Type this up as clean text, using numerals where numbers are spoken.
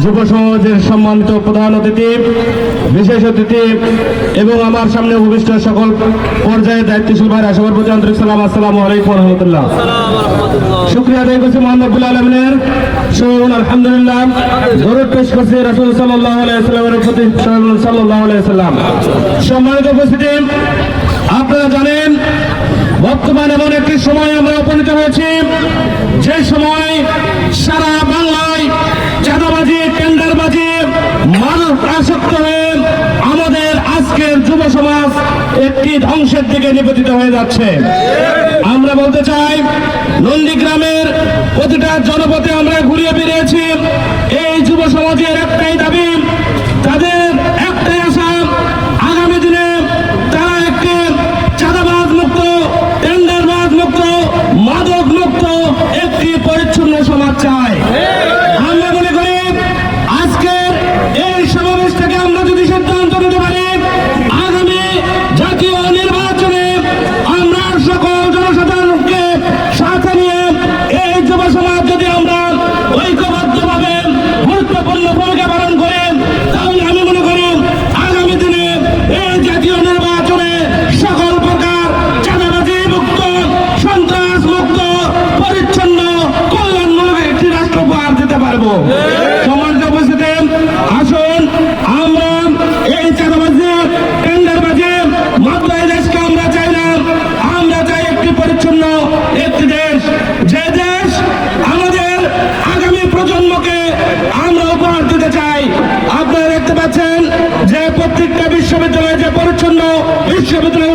যুব সমাজের সম্মানিত প্রধান অতিথি, বিশেষ অতিথি এবং আমার সামনে উপবিষ্ট সকল পর্যায়ে দায়িত্বশীল ভাইরা সবার প্রতি আন্তরিক সালাম। আসসালামু আলাইকুম রহমতুল্লাহ। শুকরিয়া আদায় করছি মহান রব্বুল আলামিনের। শুনুন আলহামদুলিল্লাহ, দরুদ পেশ করছি রাসূল সাল্লাল্লাহু আলাইহি ওয়াসাল্লামের প্রতি সাল্লাল্লাহু আলাইহি ওয়াসাল্লাম। সম্মানিত উপস্থিতি, আপনারা জানেন বর্তমানে এমন একটি সময় আমরা উপনীত হয়েছি যে সময় সারা বাংলায় চাঁদাবাজি, টেন্ডারবাজি, মাদক আসক্ত হয়ে আমাদের আজকের যুব সমাজ একটি ধ্বংসের দিকে নিপতিত হয়ে যাচ্ছে। আমরা বলতে চাই, নন্দীগ্রামের প্রতিটা জনপদে আমরা ঘুরিয়ে বেরিয়েছি। এই যুব সমাজের একটাই দাবি, তাদের একটাই আশা, আগামী দিনে তারা একটি চাঁদাবাজ মুক্ত, টেন্ডারবাজ মুক্ত, মাদক মুক্ত একটি পরিচ্ছন্ন সমাজ চায়। আমরা মনে করি আজকের এই সমাবেশ থেকে আমরা যদি সিদ্ধান্ত নিতে পারি, আগামী জাতীয় নির্বাচনে আমরা সকল জনসাধারণকে সাথে নিয়ে এই যুব সমাজ যদি আমরা ঐক্যবদ্ধভাবে গুরুত্বপূর্ণ ভূমিকা পালন করি, তাহলে আমি মনে করি আগামী দিনে এই জাতীয় নির্বাচনে সকল প্রকার চাঁদাবাজি মুক্ত, সন্ত্রাস মুক্ত, পরিচ্ছন্ন, কল্যাণমূলক একটি রাষ্ট্র উপহার দিতে পারবো। সমাজে উপস্থিতি, আসুন আমরা এই চাঁদাবাজি, টেন্ডারবাজি, মাত্রায় দেশকে আমরা চাই না। আমরা চাই একটি পরিচ্ছন্ন একটি দেশ, যে দেশ আমাদের আগামী প্রজন্মকে আমরা উপহার দিতে চাই। আপনারা দেখতে পাচ্ছেন যে প্রত্যেকটা বিশ্ববিদ্যালয়ে যে পরিচ্ছন্ন বিশ্ববিদ্যালয়